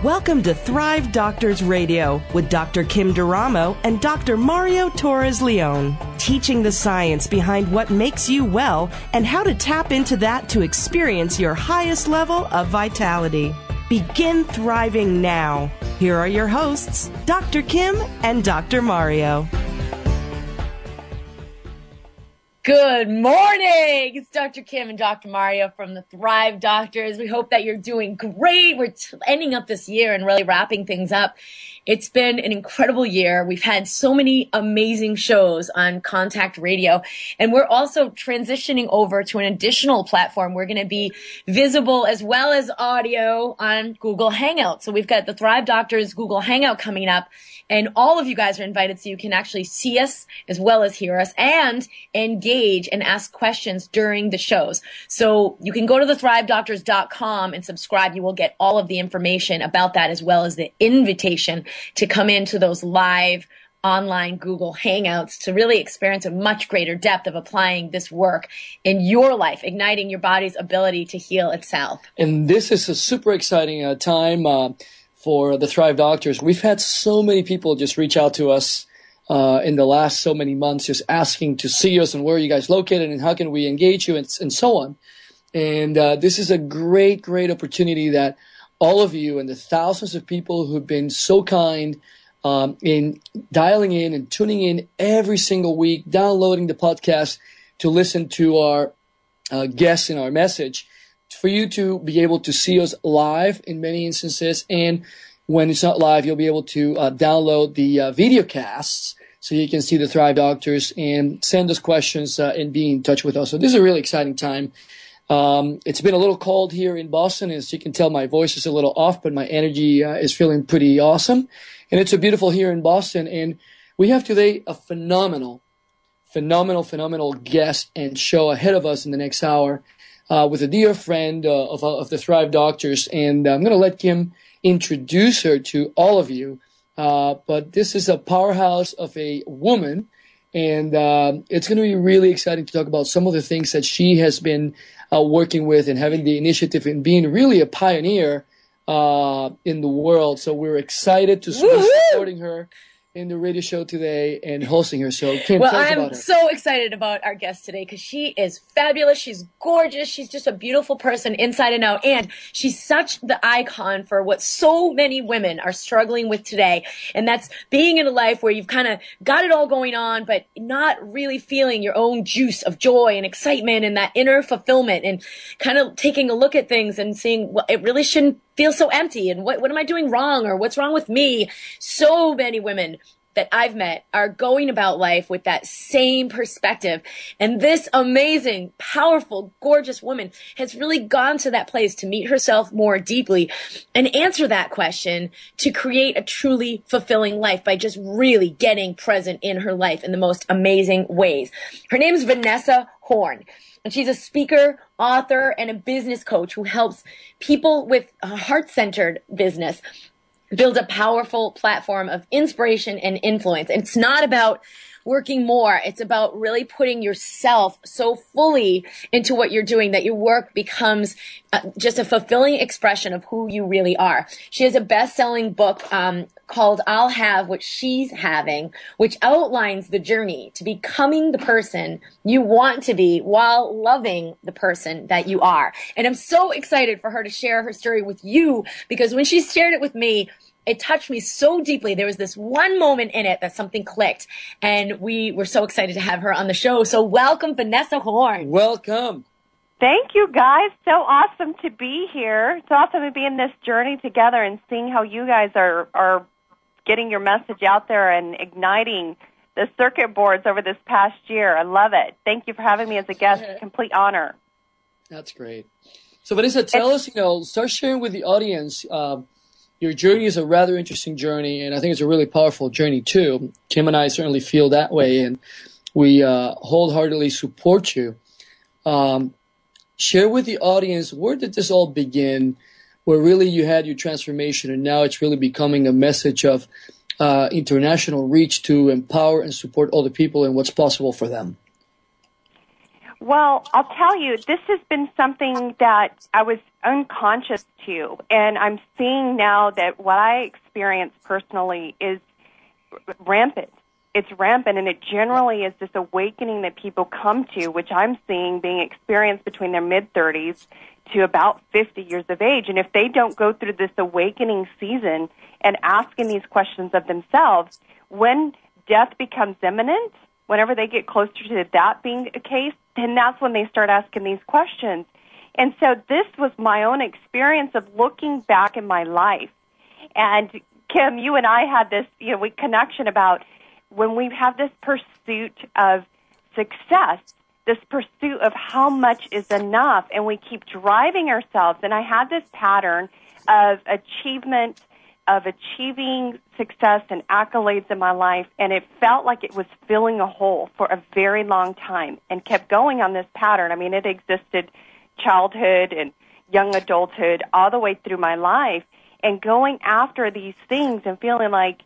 Welcome to Thrive Doctors Radio with Dr. Kim Duramo and Dr. Mario Torres Leon, teaching the science behind what makes you well and how to tap into that to experience your highest level of vitality. Begin thriving now. Here are your hosts, Dr. Kim and Dr. Mario. Good morning. It's Dr. Kim and Dr. Mario from the Thrive Doctors. We hope that you're doing great. We're ending up this year and really wrapping things up. It's been an incredible year. We've had so many amazing shows on Contact Radio, and we're also transitioning over to an additional platform. We're going to be visible as well as audio on Google Hangout. So we've got the Thrive Doctors Google Hangout coming up, and all of you guys are invited so you can actually see us as well as hear us and engage and ask questions during the shows. So you can go to thethrivedoctors.com and subscribe. You will get all of the information about that as well as the invitation to come into those live online Google Hangouts to really experience a much greater depth of applying this work in your life, igniting your body's ability to heal itself. And this is a super exciting time for the Thrive Doctors. We've had so many people just reach out to us in the last so many months, just asking to see us and where are you guys located and how can we engage you and so on. And this is a great, great opportunity that all of you and the thousands of people who've been so kind in dialing in and tuning in every single week, downloading the podcast to listen to our guests and our message, for you to be able to see us live in many instances. And when it's not live, you'll be able to download the video casts so you can see the Thrive Doctors and send us questions and be in touch with us. So this is a really exciting time. It's been a little cold here in Boston. As you can tell, my voice is a little off, but my energy is feeling pretty awesome. And it's a beautiful here in Boston. And we have today a phenomenal guest and show ahead of us in the next hour with a dear friend of the Thrive Doctors. And I'm going to let Kim introduce her to all of you. But this is a powerhouse of a woman. And it's going to be really exciting to talk about some of the things that she has been working with and having the initiative and being really a pioneer in the world. So we're excited to be supporting her in the radio show today and hosting her. So Kim, well, tell us about I'm her. so excited about our guest today because she is fabulous. She's gorgeous. She's just a beautiful person inside and out. And she's such the icon for what so many women are struggling with today. And that's being in a life where you've kind of got it all going on, but not really feeling your own juice of joy and excitement and that inner fulfillment, and kind of taking a look at things and seeing, well, it really shouldn't feel so empty, and what am I doing wrong, or what's wrong with me? So many women that I've met are going about life with that same perspective. And this amazing, powerful, gorgeous woman has really gone to that place to meet herself more deeply and answer that question to create a truly fulfilling life by just really getting present in her life in the most amazing ways. Her name is Vanessa Horn. And she's a speaker, author, and a business coach who helps people with a heart-centered business build a powerful platform of inspiration and influence. And it's not about working more. It's about really putting yourself so fully into what you're doing that your work becomes just a fulfilling expression of who you really are. She has a best-selling book called I'll Have What She's Having, which outlines the journey to becoming the person you want to be while loving the person that you are. And I'm so excited for her to share her story with you, because when she shared it with me, it touched me so deeply. There was this one moment in it that something clicked, and we were so excited to have her on the show. So welcome, Vanessa Horn. Welcome. Thank you, guys. So awesome to be here. It's awesome to be in this journey together and seeing how you guys are getting your message out there and igniting the circuit boards over this past year. I love it. Thank you for having me as a guest. Complete honor. That's great. So Vanessa, tell us, start sharing with the audience. Your journey is a rather interesting journey, and I think it's a really powerful journey too. Kim and I certainly feel that way, and we wholeheartedly support you. Share with the audience, where did this all begin, where really you had your transformation and now it's really becoming a message of international reach to empower and support other people and what's possible for them? Well, I'll tell you, this has been something that I was unconscious to, and I'm seeing now that what I experience personally is rampant. It's rampant, and it generally is this awakening that people come to, which I'm seeing being experienced between their mid-30s to about 50 years of age. And if they don't go through this awakening season and asking these questions of themselves, when death becomes imminent, whenever they get closer to that being the case, then that's when they start asking these questions. And so this was my own experience of looking back in my life. And Kim, you and I had this, connection about when we have this pursuit of success, this pursuit of how much is enough, and we keep driving ourselves. And I had this pattern of achieving success and accolades in my life, and it felt like it was filling a hole for a very long time and kept going on this pattern. I mean, it existed childhood and young adulthood all the way through my life, and going after these things and feeling like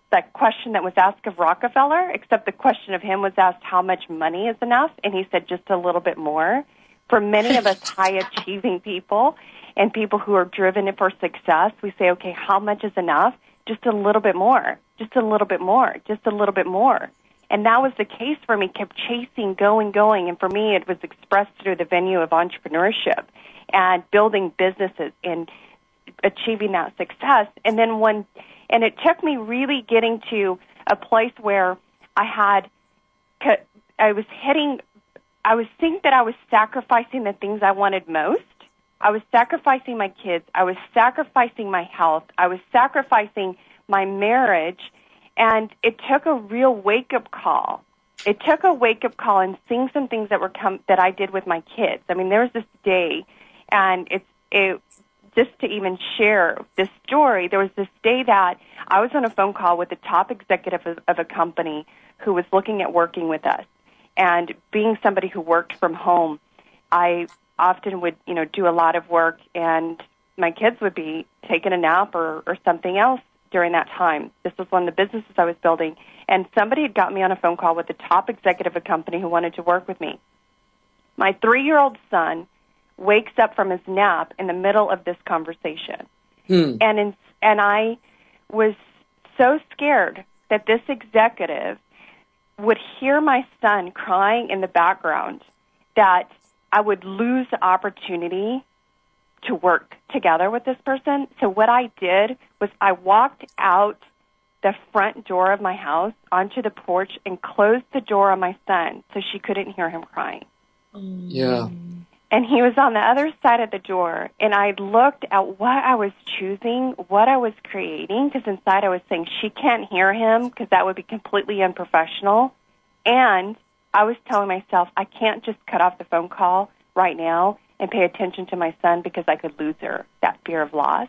that question that was asked of Rockefeller, except the question of him was asked, how much money is enough? And he said, just a little bit more. For many of us high-achieving people and people who are driven for success, we say, okay, how much is enough? Just a little bit more, just a little bit more, just a little bit more. And that was the case for me, kept chasing, going. And for me, it was expressed through the venue of entrepreneurship and building businesses and achieving that success. And then it took me really getting to a place where I was seeing that I was sacrificing the things I wanted most. I was sacrificing my kids. I was sacrificing my health. I was sacrificing my marriage. And it took a real wake-up call. It took a wake-up call and seeing some things that I did with my kids. I mean, there was this day, and just to even share this story, there was this day that I was on a phone call with the top executive of a company who was looking at working with us. And being somebody who worked from home, I often would, do a lot of work, and my kids would be taking a nap or something else during that time. This was one of the businesses I was building, and somebody had got me on a phone call with the top executive of a company who wanted to work with me. My 3-year-old son wakes up from his nap in the middle of this conversation. And I was so scared that this executive would hear my son crying in the background that I would lose the opportunity to work together with this person. So what I did was I walked out the front door of my house onto the porch and closed the door on my son so she couldn't hear him crying. Yeah. And he was on the other side of the door, and I looked at what I was choosing, what I was creating, because inside I was saying, she can't hear him because that would be completely unprofessional. And I was telling myself, I can't just cut off the phone call right now and pay attention to my son because I could lose her, that fear of loss.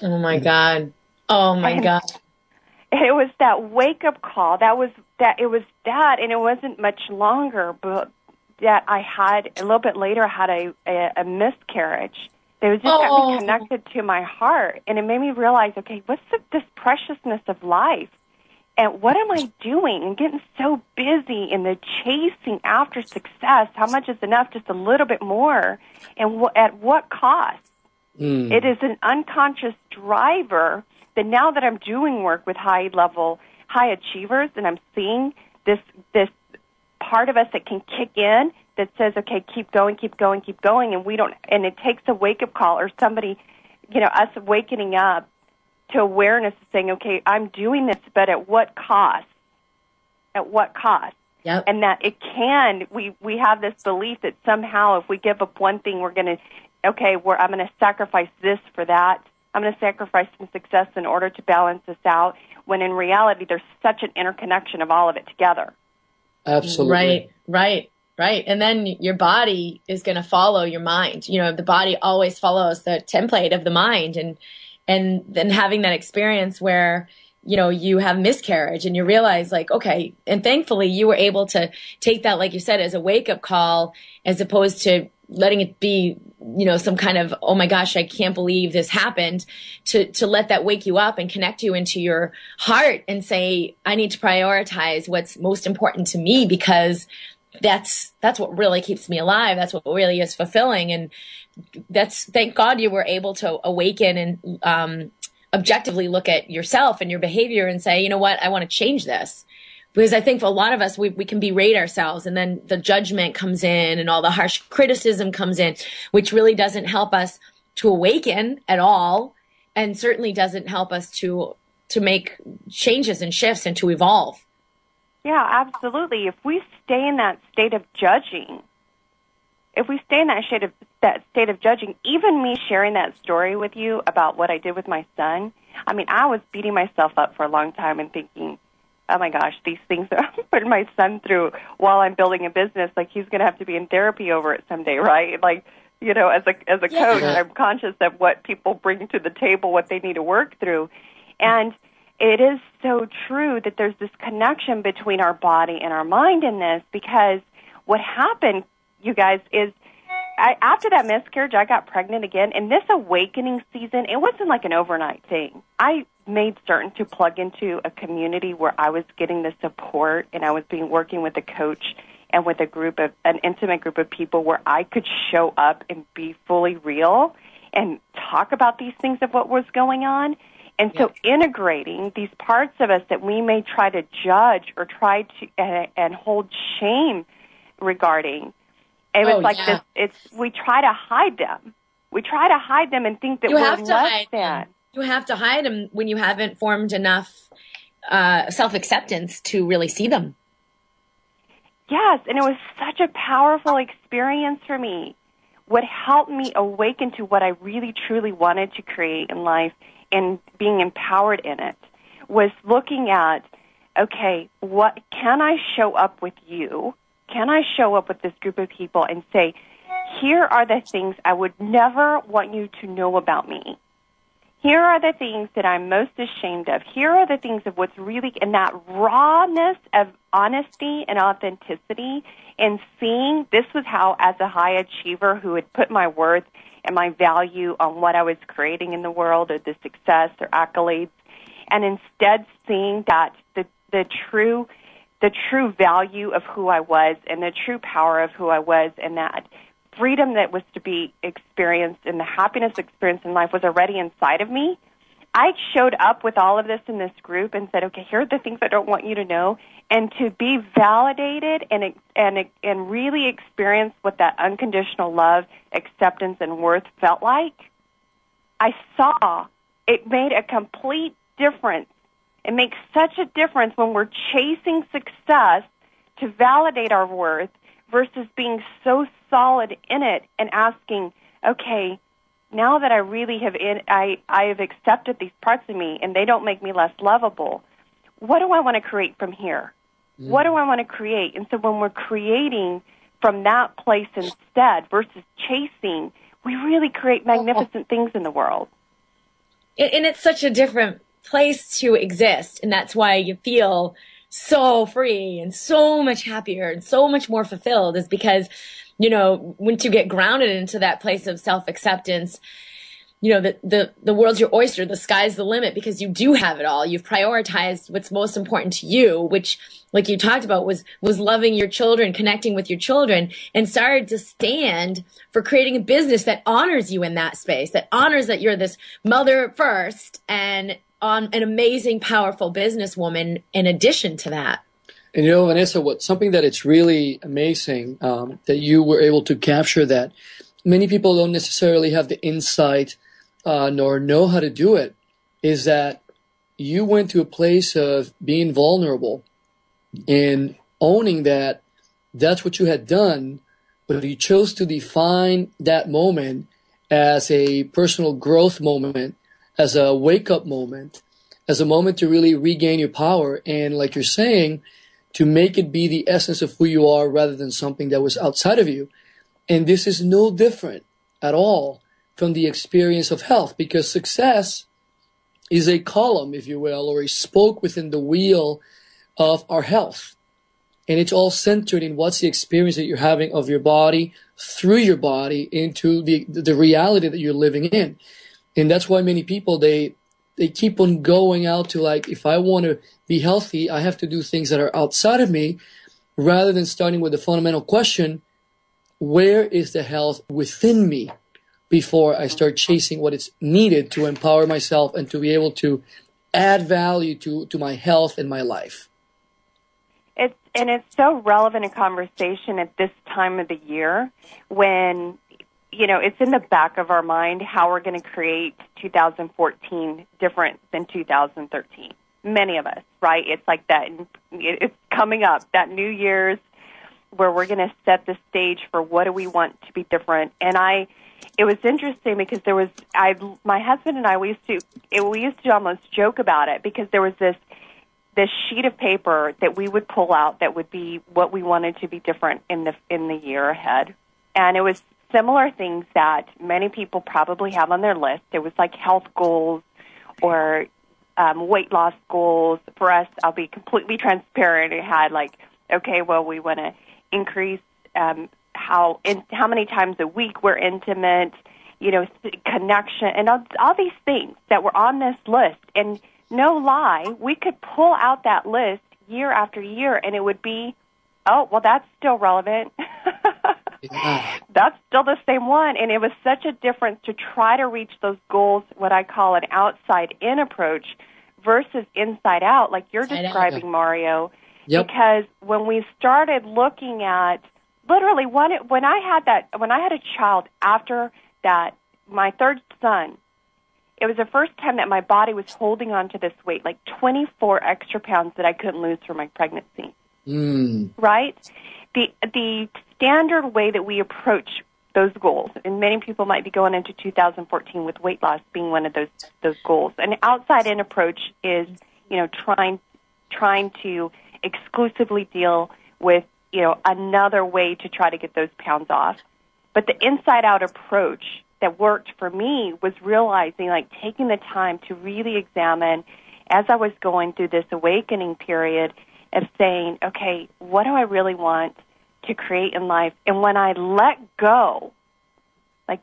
Oh, my God. Oh, my God. It was that wake-up call. It was that, and it wasn't much longer, but that I had, a little bit later, I had a miscarriage. It was just got me connected to my heart, and it made me realize, okay, what's this preciousness of life? And what am I doing? And getting so busy in the chasing after success. How much is enough? Just a little bit more. And at what cost? It is an unconscious driver that now that I'm doing work with high achievers, and I'm seeing this part of us that can kick in that says, okay, keep going, and it takes a wake-up call or somebody, us waking up to awareness of saying, okay, I'm doing this, but at what cost? At what cost? Yep. And that we have this belief that somehow if we give up one thing, I'm going to sacrifice this for that. I'm going to sacrifice some success in order to balance this out, when in reality, there's such an interconnection of all of it together. Absolutely. Right. And then your body is going to follow your mind. The body always follows the template of the mind. And then having that experience where, you have miscarriage and you realize like, okay, and thankfully you were able to take that, like you said, as a wake-up call, as opposed to letting it be, some kind of, oh my gosh, I can't believe this happened, to let that wake you up and connect you into your heart and say, I need to prioritize what's most important to me, because that's what really keeps me alive. That's what really is fulfilling. And thank God you were able to awaken and objectively look at yourself and your behavior and say, you know what, I want to change this. Because I think for a lot of us, we can berate ourselves, and then the judgment comes in and all the harsh criticism comes in, which really doesn't help us to awaken at all, and certainly doesn't help us to make changes and shifts and to evolve. Yeah, absolutely. If we stay in that state of judging, even me sharing that story with you about what I did with my son, I mean, I was beating myself up for a long time and thinking, oh my gosh, these things that I'm putting my son through while I'm building a business, like he's going to have to be in therapy over it someday, right? Like, you know, as a coach, I'm conscious of what people bring to the table, what they need to work through. And it is so true that there's this connection between our body and our mind in this, because what happened, you guys, is after that miscarriage, I got pregnant again. And this awakening season, it wasn't like an overnight thing. I made certain to plug into a community where I was getting the support, and I was working with a coach and with an intimate group of people where I could show up and be fully real and talk about these things of what was going on. And so integrating these parts of us that we may try to judge or try to and hold shame regarding, it was this. We try to hide them. We try to hide them and think that we're less than. You have to hide them when you haven't formed enough self-acceptance to really see them. Yes, and it was such a powerful experience for me. What helped me awaken to what I really, truly wanted to create in life and being empowered in it was looking at, okay, what can I show up with you? Can I show up with this group of people and say, here are the things I would never want you to know about me. Here are the things that I'm most ashamed of. Here are the things of what's really in that rawness of honesty and authenticity, and seeing this was how, as a high achiever who had put my worth and my value on what I was creating in the world, or the success or accolades, and instead seeing that the true value of who I was and the true power of who I was, and that freedom that was to be experienced and the happiness experienced in life was already inside of me. I showed up with all of this in this group and said, okay, here are the things I don't want you to know, and to be validated and really experience what that unconditional love, acceptance, and worth felt like. I saw it made a complete difference. It makes such a difference when we're chasing success to validate our worth versus being so solid in it and asking, okay, now that I really have I have accepted these parts of me and they don't make me less lovable, what do I want to create from here? What do I want to create? And so when we're creating from that place instead versus chasing, we really create magnificent things in the world. And it's such a different place to exist, and that's why you feel so free and so much happier and so much more fulfilled, is because, you know, once you get grounded into that place of self-acceptance, you know, the world's your oyster, the sky's the limit, because you do have it all. You've prioritized what's most important to you, which, like you talked about, was loving your children, connecting with your children, and started to stand for creating a business that honors you in that space, that honors that you're this mother first and an amazing, powerful businesswoman in addition to that. And you know, Vanessa, something that it's really amazing that you were able to capture that many people don't necessarily have the insight nor know how to do it, is that you went to a place of being vulnerable and owning that that's what you had done, but you chose to define that moment as a personal growth moment, as a wake-up moment, as a moment to really regain your power, and like you're saying, to make it be the essence of who you are rather than something that was outside of you. And this is no different at all from the experience of health, because success is a column, if you will, or a spoke within the wheel of our health. And it's all centered in what's the experience that you're having of your body, through your body, into the reality that you're living in. And that's why many people, they keep on going out to, like, if I want to be healthy, I have to do things that are outside of me. rather than starting with the fundamental question, where is the health within me, before I start chasing what is needed to empower myself and to be able to add value to my health and my life. It's so relevant in conversation at this time of the year when, it's in the back of our mind how we're going to create 2014 different than 2013. Many of us, right? It's like that. It's coming up, that New Year's, where we're going to set the stage for what do we want to be different. And it was interesting because my husband and I, we used to almost joke about it, because there was this sheet of paper that we would pull out that would be what we wanted to be different in the year ahead. And it was similar things that many people probably have on their list. It was like health goals or weight loss goals. For us, I'll be completely transparent. It had we want to increase how many times a week we're intimate, connection, and all these things that were on this list. And no lie, we could pull out that list year after year, and it would be, oh, well, that's still relevant. Yeah. That's still the same one. And it was such a difference to try to reach those goals, what I call an outside-in approach versus inside-out, like you're describing, Mario. Yep. Because when we started looking at, literally, when I had a child after that, my third son, it was the first time that my body was holding on to this weight, like 24 extra pounds that I couldn't lose from my pregnancy. Right? The standard way that we approach those goals, and many people might be going into 2014 with weight loss being one of those goals. An outside-in approach is, trying to exclusively deal with, another way to try to get those pounds off. But the inside-out approach that worked for me was realizing, taking the time to really examine as I was going through this awakening period of saying, okay, what do I really want to create in life? And when I let go,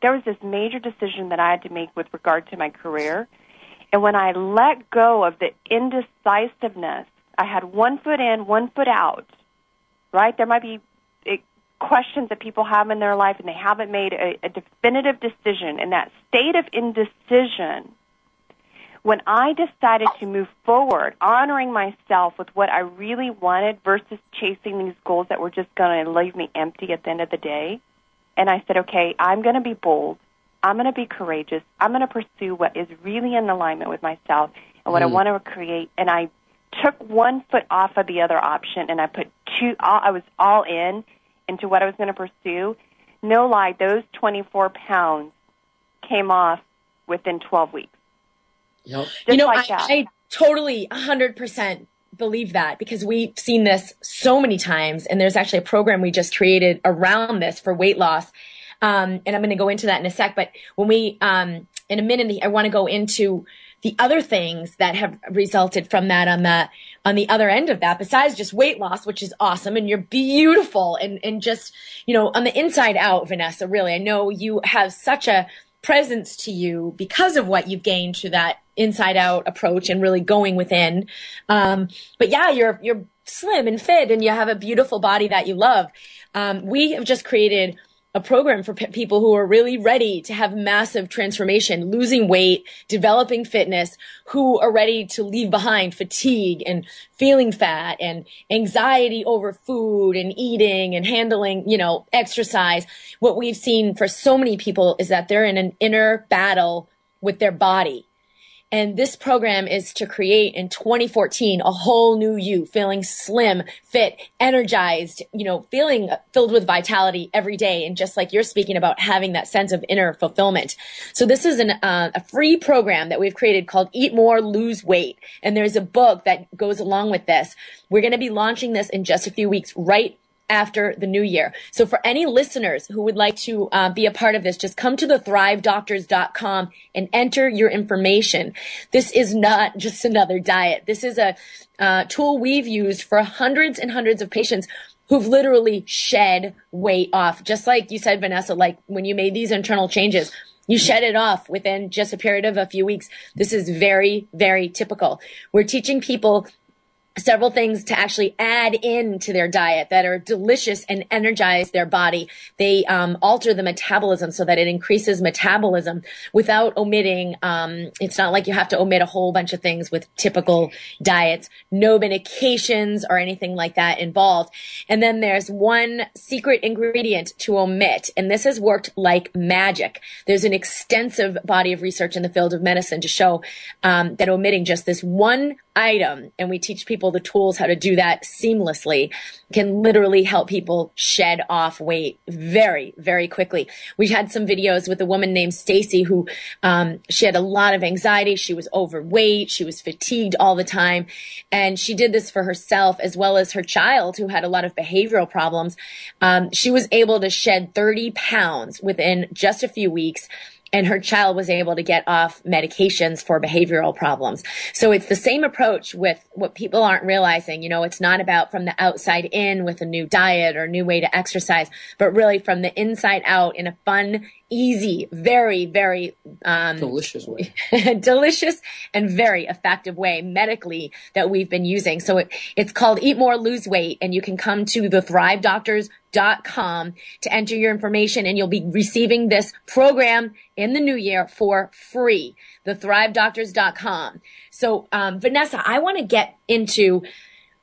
there was this major decision that I had to make with regard to my career. And when I let go of the indecisiveness, I had one foot in, one foot out, right? There might be questions that people have in their life and they haven't made a definitive decision. And that state of indecision, when I decided to move forward, honoring myself with what I really wanted versus chasing these goals that were just going to leave me empty at the end of the day, and I said, okay, I'm going to be bold. I'm going to be courageous. I'm going to pursue what is really in alignment with myself and what I want to create. And I took one foot off of the other option, and I put I was all in into what I was going to pursue. No lie, those 24 pounds came off within 12 weeks. Yep. I totally 100% believe that, because we've seen this so many times, and there's actually a program we just created around this for weight loss. And I'm going to go into that in a sec, but when we, in a minute, I want to go into the other things that have resulted from that on the other end of that, besides just weight loss, which is awesome. And you're beautiful and just, on the inside out, Vanessa, really, I know you have such a presence to you because of what you've gained through that inside out approach and really going within. But yeah, you're slim and fit and you have a beautiful body that you love. We have just created a program for people who are really ready to have massive transformation, losing weight, developing fitness, who are ready to leave behind fatigue and feeling fat and anxiety over food and eating and handling, exercise. What we've seen for so many people is that they're in an inner battle with their body. And this program is to create in 2014 a whole new you, feeling slim, fit, energized, feeling filled with vitality every day. And just like you're speaking about, having that sense of inner fulfillment. So this is a free program that we've created called Eat More, Lose Weight. And there's a book that goes along with this. We're going to be launching this in just a few weeks, right after the new year. So for any listeners who would like to be a part of this, just come to thethrivedoctors.com and enter your information. This is not just another diet. This is a tool we've used for hundreds and hundreds of patients who've literally shed weight off. Just like you said, Vanessa, like when you made these internal changes, you shed it off within just a period of a few weeks. This is very, very typical. We're teaching people several things to actually add into their diet that are delicious and energize their body. They alter the metabolism so that it increases metabolism without omitting. It's not like you have to omit a whole bunch of things with typical diets. No medications or anything like that involved. And then there's one secret ingredient to omit, and this has worked like magic. There's an extensive body of research in the field of medicine to show that omitting just this one item, and we teach people the tools how to do that seamlessly, can literally help people shed off weight very, very quickly. We had some videos with a woman named Stacy who she had a lot of anxiety. She was overweight. She was fatigued all the time. And she did this for herself as well as her child who had a lot of behavioral problems. She was able to shed 30 pounds within just a few weeks. And her child was able to get off medications for behavioral problems. So it's the same approach with what people aren't realizing. You know, it's not about from the outside in with a new diet or a new way to exercise, but really from the inside out in a fun, easy, very, very delicious way. delicious and very effective way medically that we've been using. So it's called Eat More, Lose Weight, and you can come to thethrivedoctors.com to enter your information, and you'll be receiving this program in the new year for free. Thethrivedoctors.com. So, Vanessa, I want to get into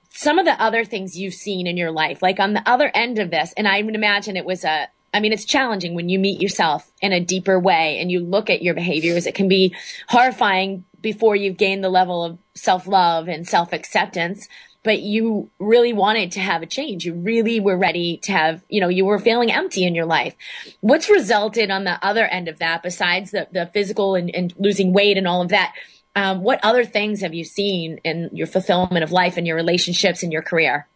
some of the other things you've seen in your life, like on the other end of this. And I would imagine it's challenging when you meet yourself in a deeper way and you look at your behaviors. It can be horrifying before you've gained the level of self-love and self-acceptance, but you really wanted to have a change. You really were ready to have, you were feeling empty in your life. What's resulted on the other end of that, besides the physical and losing weight and all of that? What other things have you seen in your fulfillment of life and your relationships and your career?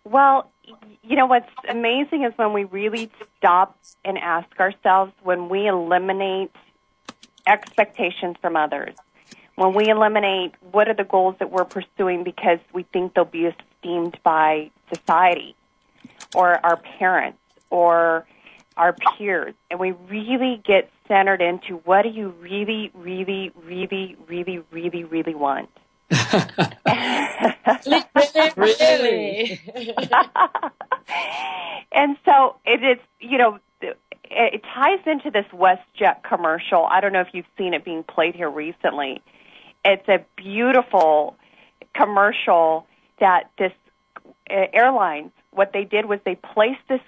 Well, what's amazing is when we really stop and ask ourselves, when we eliminate expectations from others, when we eliminate what are the goals that we're pursuing because we think they'll be esteemed by society or our parents or our peers, and we really get centered into what do you really, really, really, really, really, really want. Really? And so it is, it ties into this WestJet commercial. I don't know if you've seen it being played here recently. It's a beautiful commercial that this airlines, what they did was they placed this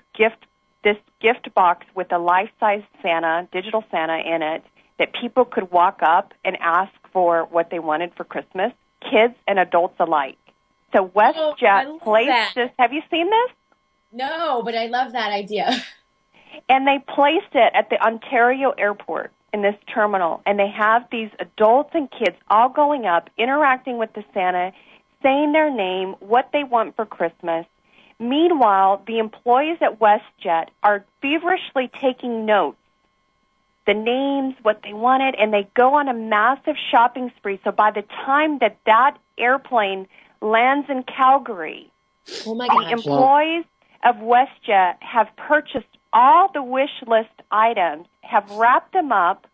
gift box with a life-size Santa, digital Santa in it, that people could walk up and ask for what they wanted for Christmas, kids and adults alike. So WestJet placed this. Have you seen this? No, but I love that idea. And they placed it at the Ontario airport in this terminal, and they have these adults and kids all going up, interacting with the Santa, saying their name, what they want for Christmas. Meanwhile, the employees at WestJet are feverishly taking notes, the names, what they wanted, and they go on a massive shopping spree. So by the time that airplane lands in Calgary, the employees of WestJet have purchased all the wish list items, have wrapped them up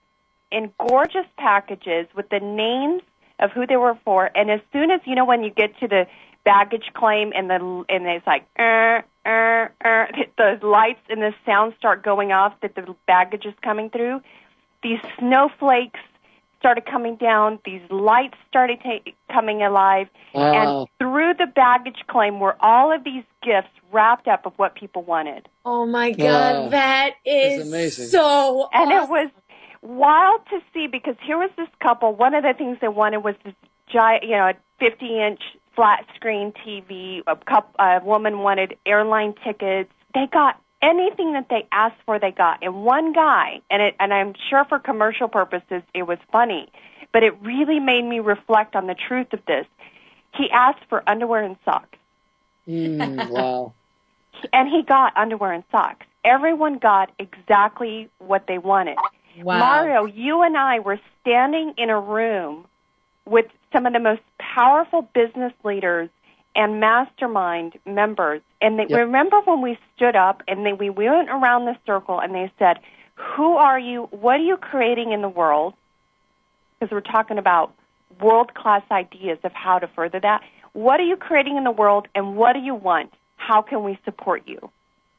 in gorgeous packages with the names of who they were for, and as soon as, when you get to the baggage claim and it's like, the lights and the sounds start going off that the baggage is coming through, these snowflakes started coming down, these lights started coming alive, and through the baggage claim were all of these gifts wrapped up of what people wanted. Oh my God, that is amazing. So awesome. And it was wild to see, because here was this couple, one of the things they wanted was this giant, a 50-inch flat screen TV, a woman wanted airline tickets. They got anything that they asked for, they got. And one guy, and I'm sure for commercial purposes it was funny, but it really made me reflect on the truth of this. He asked for underwear and socks. Wow. And he got underwear and socks. Everyone got exactly what they wanted. Wow. Mario, you and I were standing in a room with some of the most powerful business leaders and mastermind members. And remember when we stood up and we went around the circle and they said, who are you? What are you creating in the world? Because we're talking about world-class ideas of how to further that. What are you creating in the world, and what do you want? How can we support you?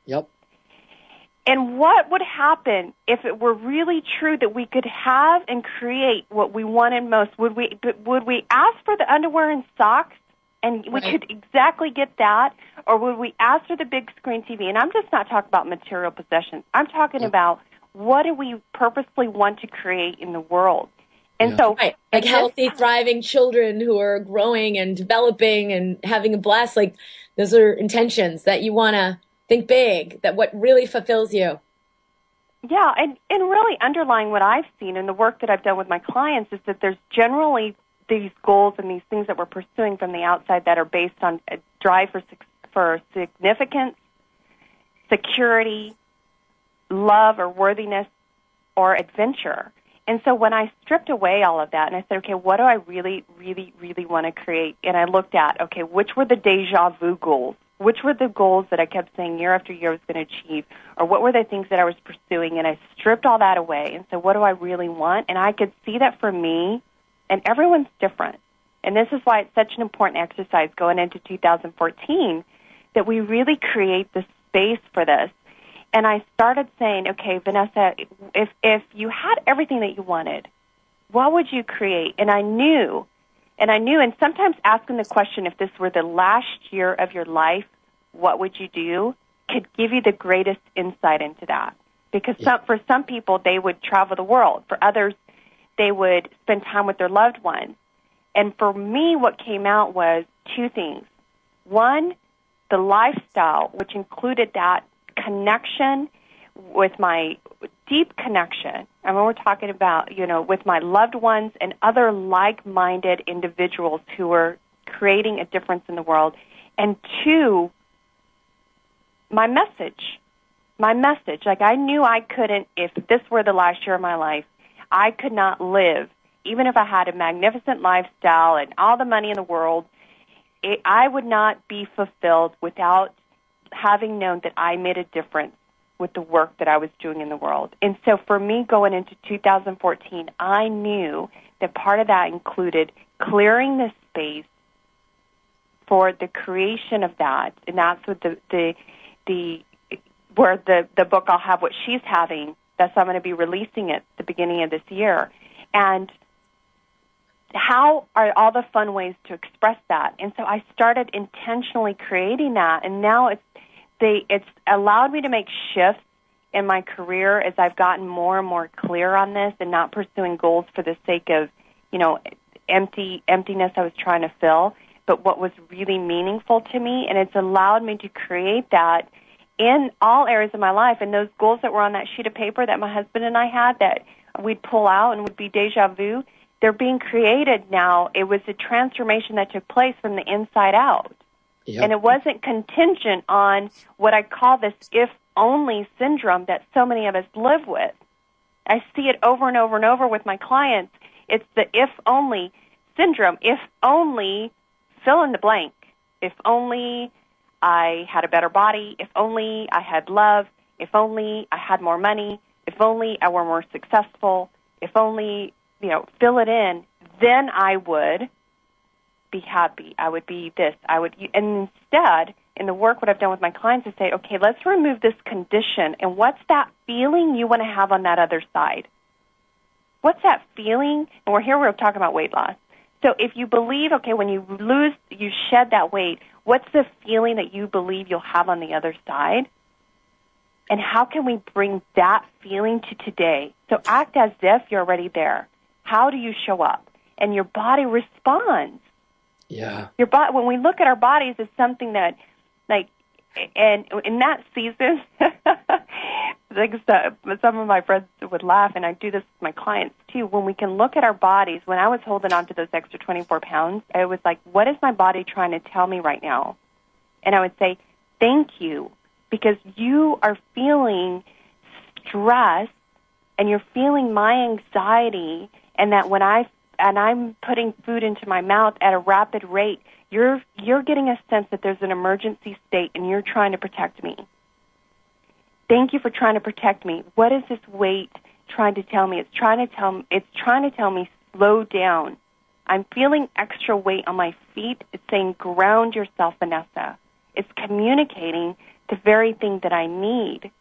Yep. And what would happen if it were really true that we could have and create what we wanted most? Would we ask for the underwear and socks, and we could exactly get that? Or would we ask for the big screen TV? And I'm just not talking about material possessions. I'm talking about what do we purposely want to create in the world? And so, like healthy, thriving children who are growing and developing and having a blast. Like, those are intentions that you want to think big, that what really fulfills you. Yeah, and really underlying what I've seen in the work that I've done with my clients is that there's generally these goals and these things that we're pursuing from the outside that are based on a drive for significance, security, love or worthiness, or adventure. And so when I stripped away all of that and I said, okay, what do I really, really, really want to create? And I looked at, okay, which were the deja vu goals? Which were the goals that I kept saying year after year I was going to achieve? Or what were the things that I was pursuing? And I stripped all that away and said, what do I really want? And I could see that for me, and everyone's different. And this is why it's such an important exercise going into 2014, that we really create the space for this. And I started saying, okay, Vanessa, if you had everything that you wanted, what would you create? And I knew, and sometimes asking the question, if this were the last year of your life, what would you do, could give you the greatest insight into that. Because for some people, they would travel the world. For others, they would spend time with their loved ones. And for me, what came out was two things. One, the lifestyle, which included that connection with my deep connection. I mean, we're talking about, with my loved ones and other like-minded individuals who are creating a difference in the world. And two, my message. Like, I knew I couldn't, if this were the last year of my life, I could not live, even if I had a magnificent lifestyle and all the money in the world, I would not be fulfilled without having known that I made a difference with the work that I was doing in the world. And so for me, going into 2014, I knew that part of that included clearing the space for the creation of that. And that's what where the book I'll Have What She's Having, that's I'm going to be releasing at the beginning of this year. And how are all the fun ways to express that? And so I started intentionally creating that, and now it's allowed me to make shifts in my career as I've gotten more and more clear on this and not pursuing goals for the sake of, emptiness I was trying to fill, but what was really meaningful to me. And it's allowed me to create that in all areas of my life. And those goals that were on that sheet of paper that my husband and I had that we'd pull out and would be deja vu, they're being created now. It was a transformation that took place from the inside out. Yep. And it wasn't contingent on what I call this if-only syndrome that so many of us live with. I see it over and over and over with my clients. It's the if-only syndrome. If only, fill in the blank. If only I had a better body. If only I had love. If only I had more money. If only I were more successful. If only, fill it in. Then I would be happy. I would be this. And instead, in the work, what I've done with my clients is say, okay, let's remove this condition. And what's that feeling you want to have on that other side? What's that feeling? And we're talking about weight loss. So if you believe, okay, when you shed that weight, what's the feeling that you believe you'll have on the other side? And how can we bring that feeling to today? So act as if you're already there. How do you show up? And your body responds. Yeah. Your body, when we look at our bodies, it's something that, and in that season, some of my friends would laugh, and I do this with my clients too. When we can look at our bodies, when I was holding on to those extra 24 pounds, I was like, what is my body trying to tell me right now? And I would say, thank you, because you are feeling stress, and you're feeling my anxiety, and that when I'm putting food into my mouth at a rapid rate, you're getting a sense that there's an emergency state and you're trying to protect me. Thank you for trying to protect me. What is this weight trying to tell me? It's trying to tell me slow down. I'm feeling extra weight on my feet. It's saying, ground yourself, Vanessa. It's communicating the very thing that I need.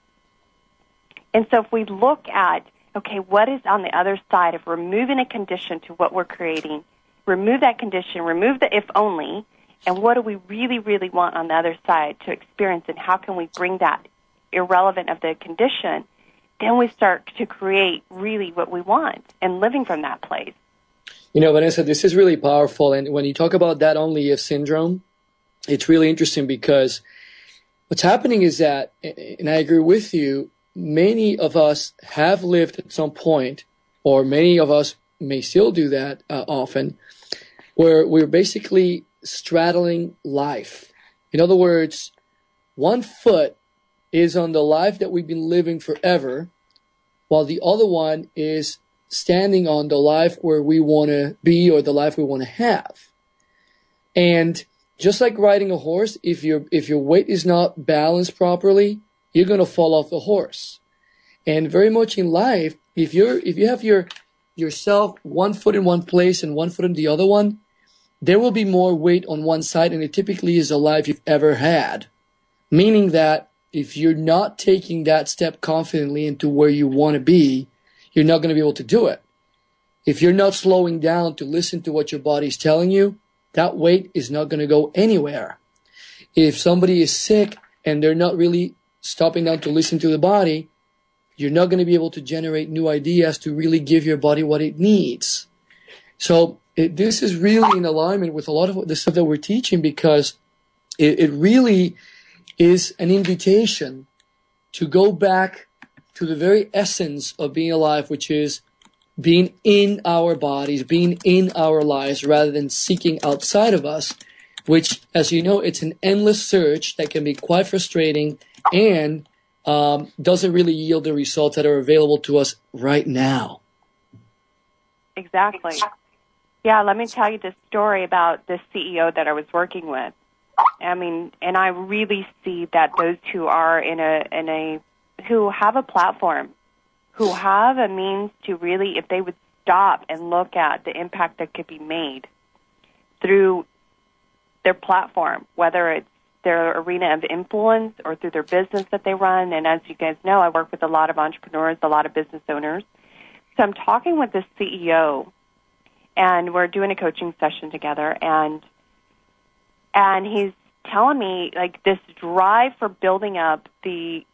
And so if we look at, okay, what is on the other side of removing a condition to what we're creating, remove that condition, remove the if only, and what do we really, really want on the other side to experience, and how can we bring that irrelevant of the condition, then we start to create really what we want and living from that place. You know, Vanessa, this is really powerful. And when you talk about that only if syndrome, it's really interesting because what's happening is that, and I agree with you, many of us have lived at some point, or many of us may still do that often, where we're basically straddling life. In other words, one foot is on the life that we've been living forever, while the other one is standing on the life where we want to be or the life we want to have. And just like riding a horse, if your weight is not balanced properly, you're going to fall off the horse. And very much in life, if you have yourself one foot in one place and one foot in the other one, there will be more weight on one side, and it typically is the life you've ever had. Meaning that if you're not taking that step confidently into where you want to be, you're not going to be able to do it. If you're not slowing down to listen to what your body's telling you, that weight is not going to go anywhere. If somebody is sick and they're not really stopping down to listen to the body, you're not going to be able to generate new ideas to really give your body what it needs. So this is really in alignment with a lot of the stuff that we're teaching, because it really is an invitation to go back to the very essence of being alive, which is being in our bodies, being in our lives, rather than seeking outside of us, which, as you know, it's an endless search that can be quite frustrating and doesn't really yield the results that are available to us right now. Exactly. Yeah, let me tell you this story about the CEO that I was working with. I mean, and I really see that those who are who have a platform, who have a means to really, if they would stop and look at the impact that could be made through their platform, whether it's their arena of influence or through their business that they run. And as you guys know, I work with a lot of entrepreneurs, a lot of business owners. So I'm talking with this CEO, and we're doing a coaching session together, and he's telling me, like, this drive for building up the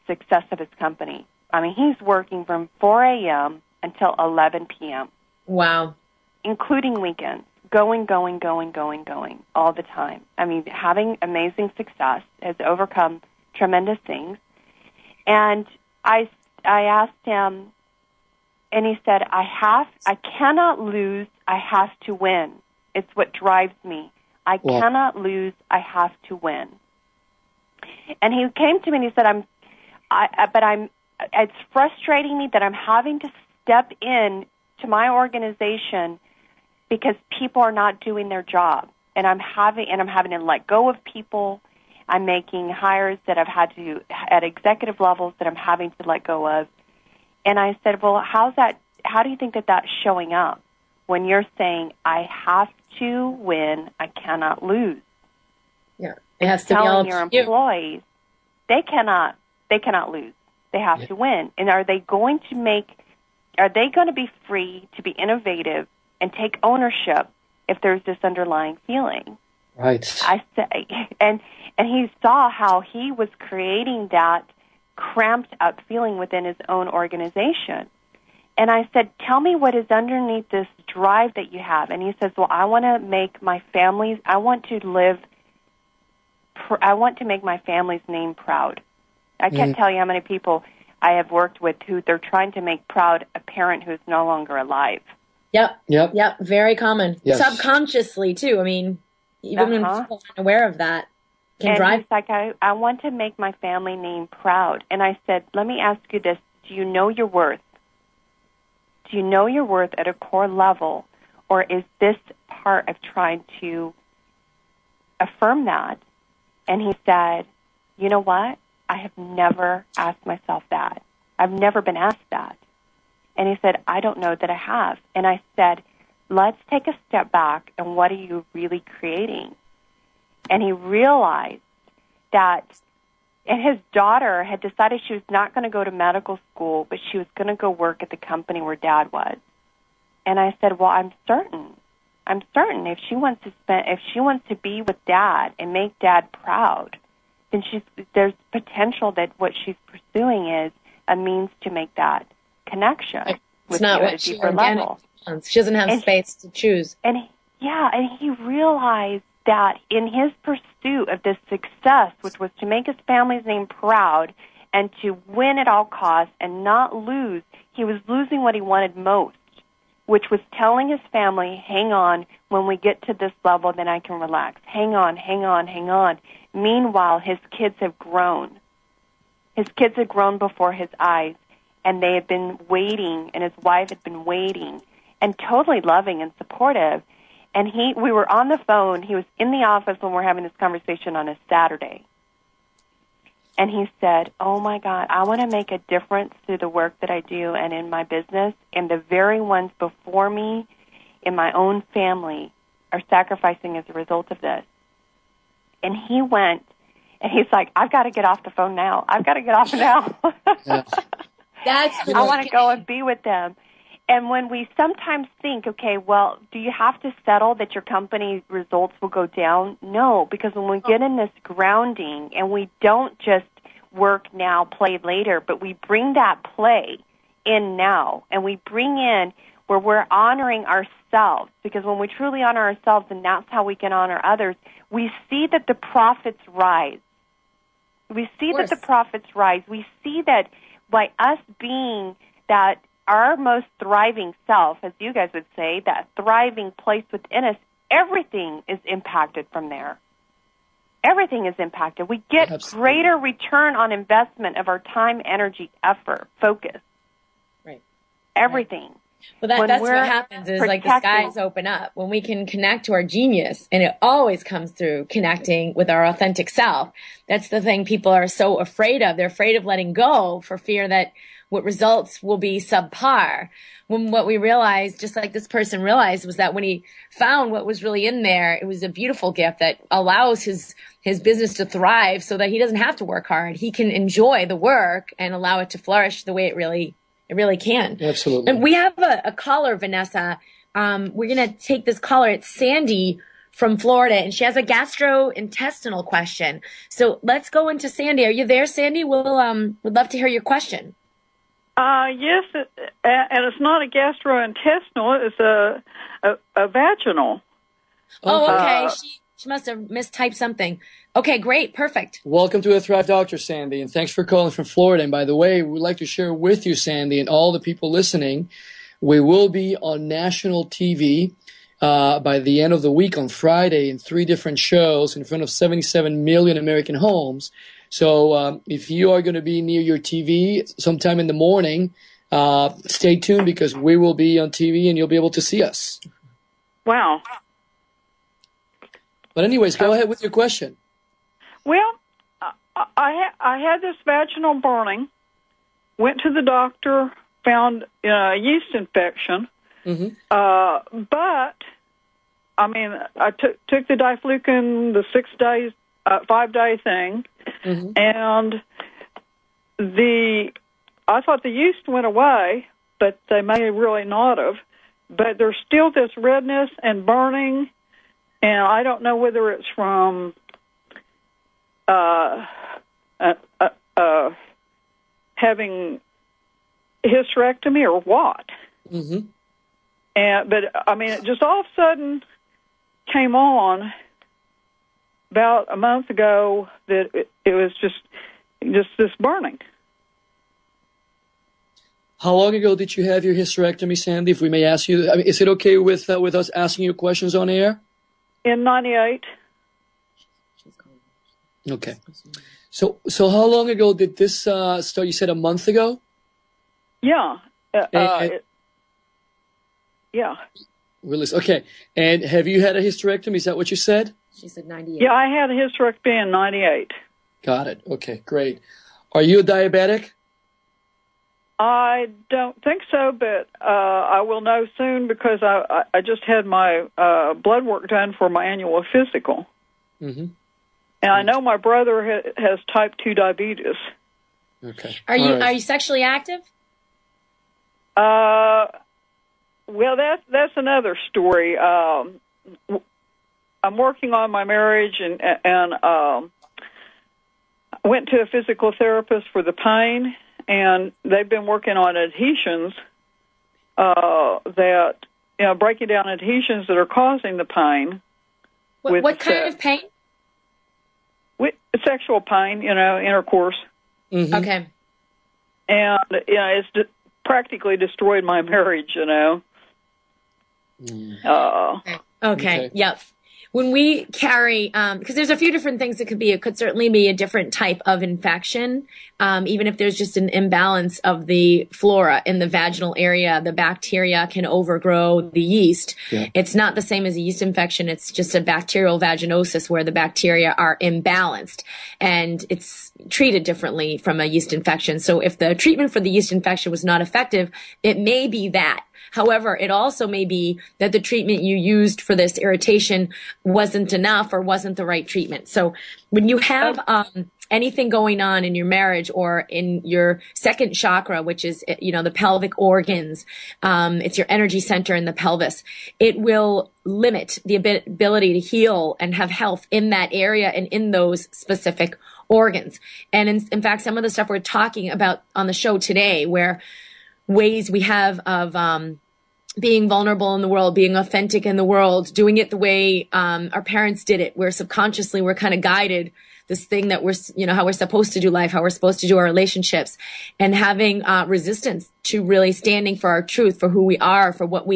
success of his company. I mean, he's working from 4 a.m. until 11 p.m. Wow. Including weekends, going all the time. I mean, having amazing success, has overcome tremendous things. And I asked him, and he said, I cannot lose, I have to win. It's what drives me. I cannot lose, I have to win. And he came to me and he said, it's frustrating me that I'm having to step in to my organization because people are not doing their job. And I'm having to let go of people. I'm making hires that I've had to, at executive levels, that I'm having to let go of. And I said, well, how do you think that that's showing up when you're saying, I have to win, I cannot lose? Yeah, it has to be telling your employees they cannot lose. They have to win. And are they going to be free to be innovative and take ownership if there's this underlying feeling? Right. I say, and he saw how he was creating that cramped up feeling within his own organization. And I said, tell me what is underneath this drive that you have. And he says, well, I want to make my family's name proud. I can't tell you how many people I have worked with who they're trying to make proud a parent who's no longer alive. Yep. Very common. Yes. Subconsciously, too. I mean, even when people aren't aware of that, can drive. He's like, I want to make my family name proud. And I said, let me ask you this. Do you know your worth? Do you know your worth at a core level? Or is this part of trying to affirm that? And he said, you know what? I have never asked myself that. I've never been asked that. And he said, I don't know that I have. And I said, let's take a step back, and what are you really creating? And he realized that, and his daughter had decided she was not going to go to medical school, but she was going to go work at the company where Dad was. And I said, well, I'm certain if she wants to be with Dad and make Dad proud, then there's potential that what she's pursuing is a means to make that connection with you at a deeper level. She doesn't have space to choose. And he realized that in his pursuit of this success, which was to make his family's name proud and to win at all costs and not lose, he was losing what he wanted most, which was telling his family, hang on, when we get to this level, then I can relax. Hang on, hang on, hang on. Meanwhile, his kids have grown. His kids had grown before his eyes, and they had been waiting, and his wife had been waiting, and totally loving and supportive. And we were on the phone. He was in the office when we were having this conversation on a Saturday. And he said, oh, my God, I want to make a difference through the work that I do and in my business, and the very ones before me in my own family are sacrificing as a result of this. And he went, and he's like, I've got to get off the phone now. I've got to get off now. I want to go and be with them. And when we sometimes think, okay, well, do you have to settle that your company results will go down? No, because when we get in this grounding and we don't just work now, play later, but we bring that play in now, and we bring in where we're honoring ourselves, because when we truly honor ourselves, and that's how we can honor others, we see that the profits rise. We see that the profits rise. We see that by us being that our most thriving self, as you guys would say, that thriving place within us, everything is impacted from there. Everything is impacted. We get greater return on investment of our time, energy, effort, focus. Right. Everything. Right. Well, that's what happens is like the skies open up when we can connect to our genius, and it always comes through connecting with our authentic self. That's the thing people are so afraid of. They're afraid of letting go for fear that what results will be subpar. When what we realized, just like this person realized, was that when he found what was really in there, it was a beautiful gift that allows his business to thrive so that he doesn't have to work hard. He can enjoy the work and allow it to flourish the way it really can. Absolutely. And we have a caller, Vanessa. We're going to take this caller. It's Sandy from Florida, and she has a gastrointestinal question. So let's go into Sandy. Are you there, Sandy? We'd love to hear your question. Yes, and it's not a gastrointestinal, it's a vaginal. Oh, okay. She must have mistyped something. Okay, great, perfect. Welcome to the Thrive Doctor, Sandy, and thanks for calling from Florida. And by the way, we'd like to share with you, Sandy, and all the people listening, we will be on national TV by the end of the week on Friday in 3 different shows in front of 77 million American homes. So if you are going to be near your TV sometime in the morning, stay tuned because we will be on TV and you'll be able to see us. Wow. But anyways, go ahead with your question. Well, I had this vaginal burning, went to the doctor, found a yeast infection, but, I mean, I took the diflucan, the 5-day thing, and I thought the yeast went away, but they may really not have, but there's still this redness and burning, and I don't know whether it's from having hysterectomy or what. But I mean, it just all of a sudden came on about a month ago that it was just this burning. How long ago did you have your hysterectomy, Sandy? If we may ask you, I mean, is it okay with us asking you questions on air? In 98. Okay. So how long ago did this start? You said a month ago? Yeah. Yeah. Okay. And have you had a hysterectomy? Is that what you said? She said 98. Yeah, I had a hysterectomy in 98. Got it. Okay, great. Are you a diabetic? I don't think so, but I will know soon because I just had my blood work done for my annual physical. Mm-hmm. And I know my brother has type 2 diabetes. Okay. Are you sexually active? Well, that's another story. I'm working on my marriage and went to a physical therapist for the pain, and they've been working on adhesions that, breaking down adhesions that are causing the pain. What kind of pain? With sexual pain, intercourse. Mm-hmm. Okay. And, it's practically destroyed my marriage, Okay. Yep. When we carry, because there's a few different things it could be. It could certainly be a different type of infection. Even if there's just an imbalance of the flora in the vaginal area, the bacteria can overgrow the yeast. Yeah. It's not the same as a yeast infection. It's just a bacterial vaginosis where the bacteria are imbalanced, and it's treated differently from a yeast infection. So if the treatment for the yeast infection was not effective, it may be that. However, it also may be that the treatment you used for this irritation wasn't enough or wasn't the right treatment. So when you have anything going on in your marriage or in your second chakra, which is, the pelvic organs, it's your energy center in the pelvis, it will limit the ability to heal and have health in that area and in those specific organs. And in fact, some of the stuff we're talking about on the show today, where ways we have of being vulnerable in the world, being authentic in the world, doing it the way our parents did it, where subconsciously we're kind of guided this thing that we're, how we're supposed to do life, how we're supposed to do our relationships, and having resistance to really standing for our truth, for who we are, for what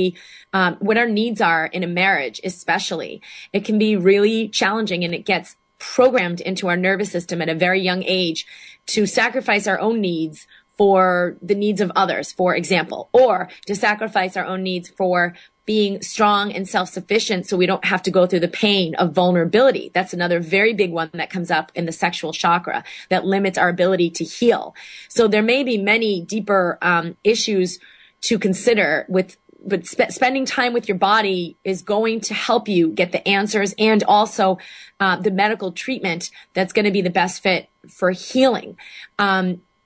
our needs are in a marriage, especially. It can be really challenging, and it gets programmed into our nervous system at a very young age to sacrifice our own needs for the needs of others, for example, or to sacrifice our own needs for being strong and self-sufficient so we don't have to go through the pain of vulnerability. That's another very big one that comes up in the sexual chakra that limits our ability to heal. So there may be many deeper issues to consider but spending time with your body is going to help you get the answers and also the medical treatment that's going to be the best fit for healing.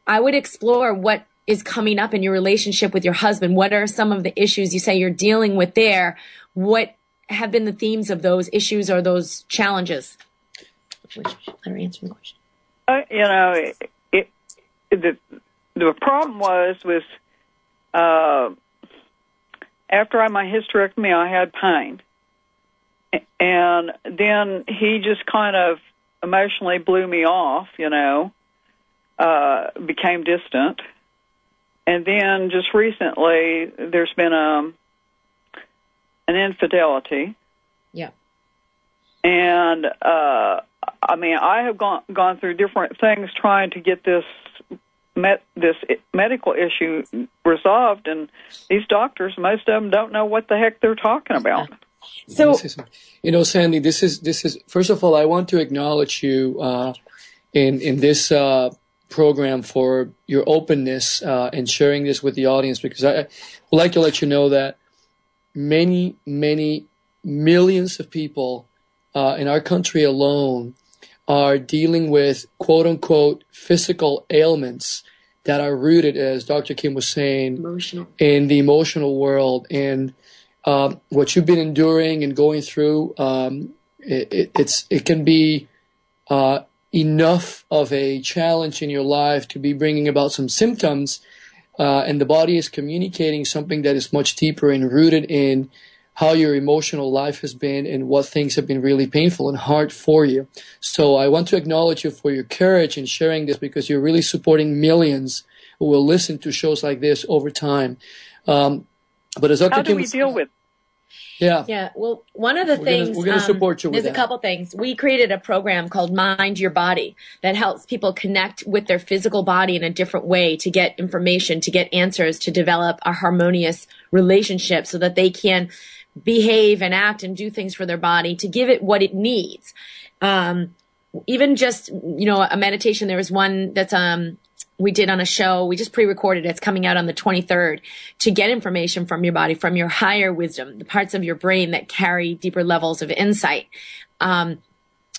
I would explore what is coming up in your relationship with your husband. What are some of the issues you say you're dealing with there? What have been the themes of those issues or those challenges? Let her answer the question. The problem was after I had my hysterectomy, I had pain. And then he just kind of emotionally blew me off, became distant. And then just recently, there's been an infidelity. Yeah. And, I have gone through different things trying to get this medical issue resolved, and these doctors, most of them don't know what the heck they're talking about. So, Sandy, this is first of all, I want to acknowledge you in this program for your openness and sharing this with the audience, because I would like to let you know that many millions of people in our country alone are dealing with quote-unquote physical ailments that are rooted, as Dr. Kim was saying, in the emotional world. And what you've been enduring and going through, it can be enough of a challenge in your life to be bringing about some symptoms, and the body is communicating something that is much deeper and rooted in how your emotional life has been and what things have been really painful and hard for you. So I want to acknowledge you for your courage in sharing this, because you're really supporting millions who will listen to shows like this over time. But as Dr. How do we deal with? Yeah. Well, one of the things, we're going to support you with there's a couple things. We created a program called Mind Your Body that helps people connect with their physical body in a different way to get information, to get answers, to develop a harmonious relationship so that they can behave and act and do things for their body to give it what it needs. Even just, a meditation, there was one that's, we did on a show. We just pre-recorded it. It's coming out on the 23rd to get information from your body, from your higher wisdom, the parts of your brain that carry deeper levels of insight.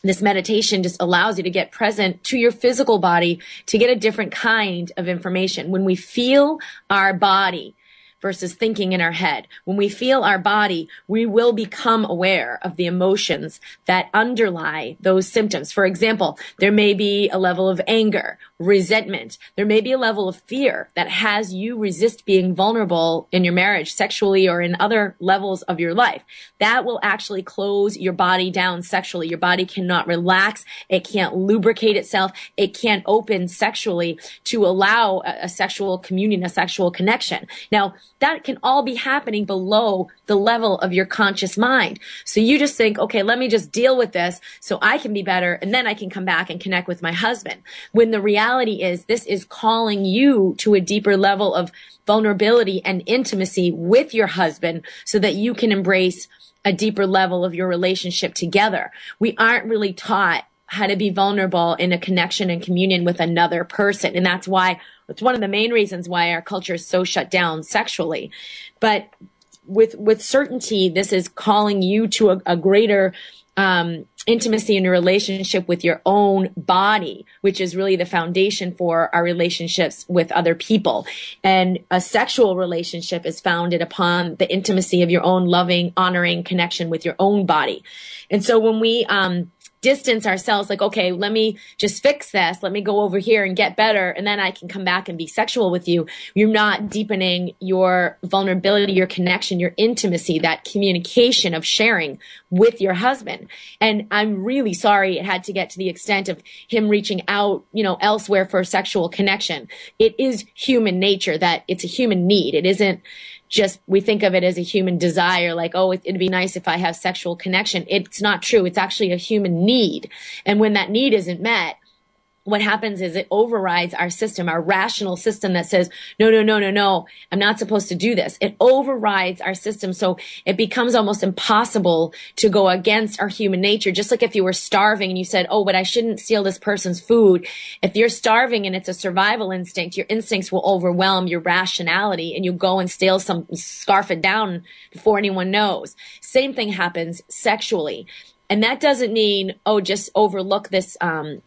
This meditation just allows you to get present to your physical body to get a different kind of information. When we feel our body versus thinking in our head, when we feel our body, we will become aware of the emotions that underlie those symptoms. For example, there may be a level of anger, resentment. There may be a level of fear that has you resist being vulnerable in your marriage, sexually, or in other levels of your life. That will actually close your body down sexually. Your body cannot relax. It can't lubricate itself. It can't open sexually to allow a sexual communion, a sexual connection. Now, that can all be happening below the level of your conscious mind. So you just think, okay, let me just deal with this so I can be better, and then I can come back and connect with my husband. When the reality is, this is calling you to a deeper level of vulnerability and intimacy with your husband so that you can embrace a deeper level of your relationship together. We aren't really taught how to be vulnerable in a connection and communion with another person. And that's why, it's one of the main reasons why our culture is so shut down sexually. But with certainty, this is calling you to a greater intimacy in your relationship with your own body, which is really the foundation for our relationships with other people. And a sexual relationship is founded upon the intimacy of your own loving, honoring connection with your own body. And so when we distance ourselves, like, okay, let me just fix this. Let me go over here and get better, and then I can come back and be sexual with you. You're not deepening your vulnerability, your connection, your intimacy, that communication of sharing with your husband. And I'm really sorry it had to get to the extent of him reaching out, elsewhere for a sexual connection. It is human nature that it's a human need. It isn't just, we think of it as a human desire, like, oh, it'd be nice if I have sexual connection. It's not true. It's actually a human need. And when that need isn't met, what happens is it overrides our system, our rational system that says, no, I'm not supposed to do this. It overrides our system. So it becomes almost impossible to go against our human nature. Just like if you were starving and you said, oh, but I shouldn't steal this person's food. If you're starving and it's a survival instinct, your instincts will overwhelm your rationality and you go and steal scarf it down before anyone knows. Same thing happens sexually. And that doesn't mean, oh, just overlook this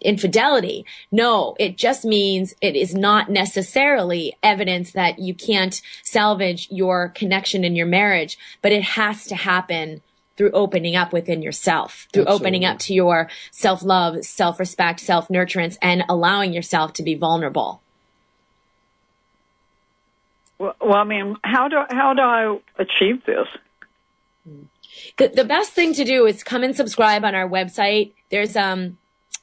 infidelity. No, it just means it is not necessarily evidence that you can't salvage your connection in your marriage, but it has to happen through opening up within yourself, through Absolutely. Opening up to your self-love, self-respect, self-nurturance, and allowing yourself to be vulnerable. Well, I mean, how do I achieve this? The best thing to do is come and subscribe on our website. There's a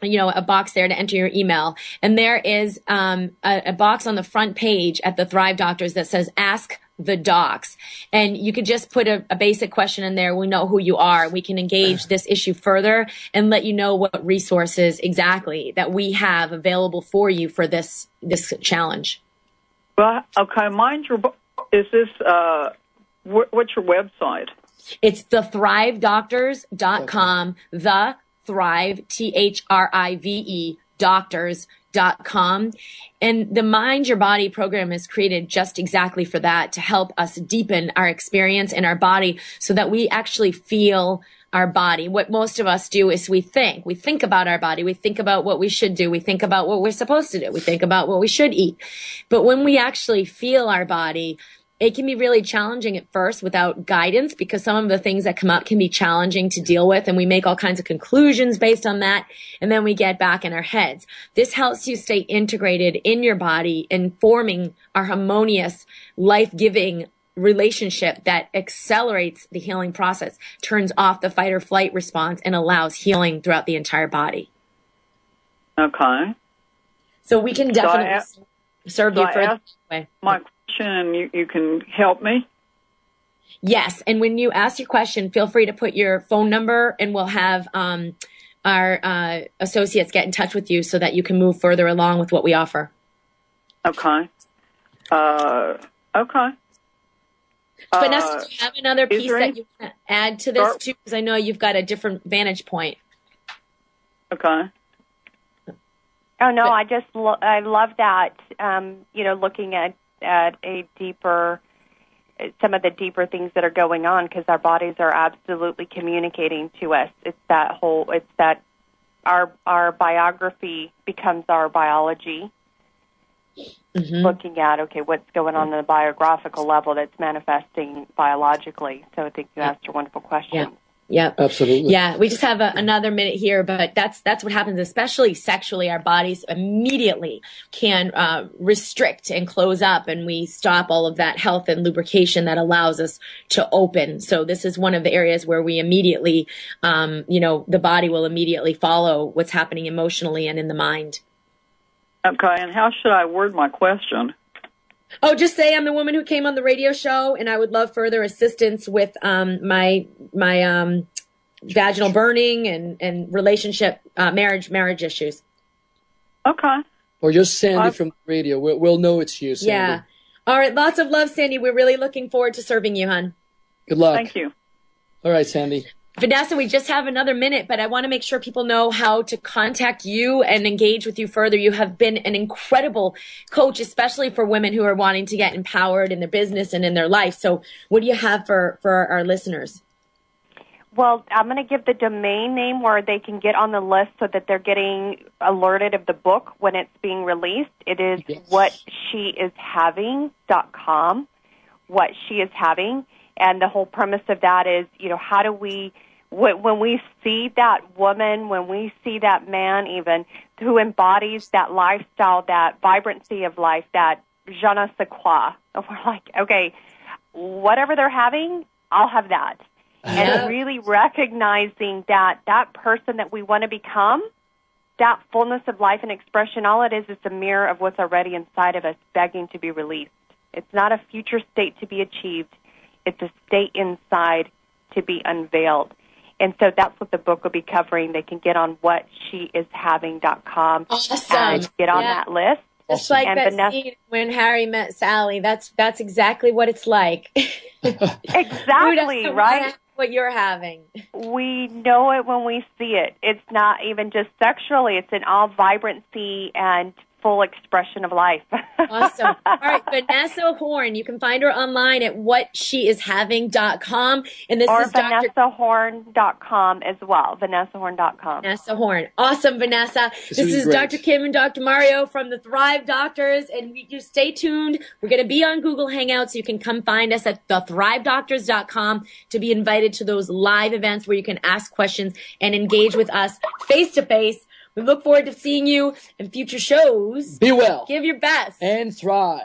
box there to enter your email. And there is a box on the front page at the Thrive Doctors that says Ask the Docs. And you could just put a basic question in there. We know who you are. We can engage this issue further and let you know what resources exactly that we have available for you for this challenge. Well, okay, is this, what's your website? It's thethrivedoctors.com, the Thrive, THRIVE, doctors.com. And the Mind Your Body program is created just exactly for that, to help us deepen our experience in our body so that we actually feel our body. What most of us do is we think about our body. We think about what we should do. We think about what we're supposed to do. We think about what we should eat. But when we actually feel our body, it can be really challenging at first without guidance, because some of the things that come up can be challenging to deal with, and we make all kinds of conclusions based on that, and then we get back in our heads. This helps you stay integrated in your body and forming our harmonious, life-giving relationship that accelerates the healing process, turns off the fight or flight response, and allows healing throughout the entire body. Okay. So we can definitely serve you further. My question, and you can help me? Yes. And when you ask your question, feel free to put your phone number, and we'll have our associates get in touch with you so that you can move further along with what we offer. Okay. Okay. Vanessa, do you have another piece that you want to add to this too? Because I know you've got a different vantage point. Okay. Oh no, I love that. Looking at a deeper, some of the deeper things that are going on, because our bodies are absolutely communicating to us. It's that our biography becomes our biology. Mm-hmm. Looking at, okay, what's going on the biographical level that's manifesting biologically. So I think you asked a wonderful question. Yeah. Yeah, absolutely. Yeah, we just have another minute here, but that's what happens, especially sexually. Our bodies immediately can restrict and close up, and we stop all of that health and lubrication that allows us to open. So this is one of the areas where we immediately, the body will immediately follow what's happening emotionally and in the mind. Okay, and how should I word my question? Oh, just say I'm the woman who came on the radio show, and I would love further assistance with my vaginal burning and relationship marriage issues. Okay. Or just Sandy from the radio. We'll know it's you, Sandy. Yeah. All right. Lots of love, Sandy. We're really looking forward to serving you, hon. Good luck. Thank you. All right, Sandy. Vanessa, we just have another minute, but I want to make sure people know how to contact you and engage with you further. You have been an incredible coach, especially for women who are wanting to get empowered in their business and in their life. So what do you have for our listeners? Well, I'm going to give the domain name where they can get on the list so that they're getting alerted of the book when it's being released. It is whatsheishaving.com, what she is having. And the whole premise of that is, how do we, when we see that woman, when we see that man even, who embodies that lifestyle, that vibrancy of life, that je ne sais quoi, and we're like, okay, whatever they're having, I'll have that. And really recognizing that person that we want to become, that fullness of life and expression, all it is a mirror of what's already inside of us begging to be released. It's not a future state to be achieved. It's a state inside to be unveiled. And so that's what the book will be covering. They can get on whatsheishaving.com and get on that list. Just like that scene when Harry met Sally. That's exactly what it's like. Exactly, right? What you're having. We know it when we see it. It's not even just sexually. It's in all vibrancy and full expression of life. Awesome. All right, Vanessa Horn. You can find her online at whatsheishaving.com. And this is VanessaHorn.com as well. VanessaHorn.com. Vanessa Horn. Awesome, Vanessa. This is great. Dr. Kim and Dr. Mario from the Thrive Doctors. And you stay tuned. We're going to be on Google Hangouts. So you can come find us at thethrivedoctors.com to be invited to those live events where you can ask questions and engage with us face to face. We look forward to seeing you in future shows. Be well. Give your best. And thrive.